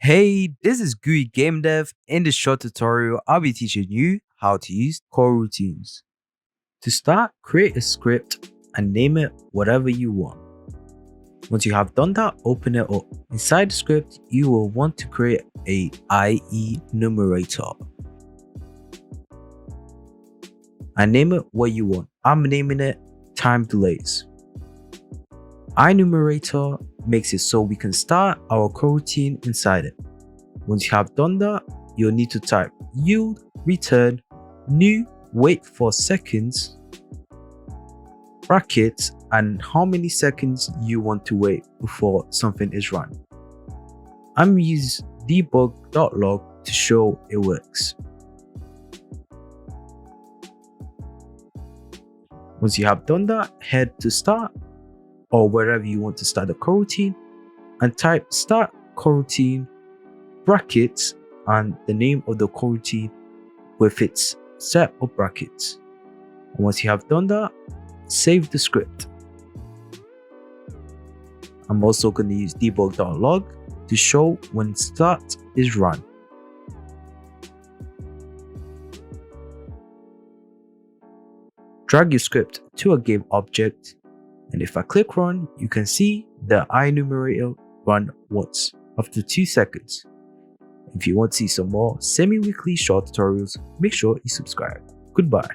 Hey, this is GUI Game Dev. In this short tutorial, I'll be teaching you how to use coroutines. To start, create a script and name it whatever you want. Once you have done that, open it up. Inside the script, you will want to create a IE numerator and name it what you want. I'm naming it time delays. INumerator makes it so we can start our coroutine inside it. Once you have done that, you'll need to type yield return new wait for seconds brackets and how many seconds you want to wait before something is run. I'm using debug.log to show it works. Once you have done that, head to start or wherever you want to start the coroutine and type start coroutine brackets and the name of the coroutine with its set of brackets. And once you have done that, save the script. I'm also going to use debug.log to show when start is run. Drag your script to a game object, and if I click run, you can see the INumerator run once after 2 seconds. If you want to see some more semi-weekly short tutorials, make sure you subscribe. Goodbye.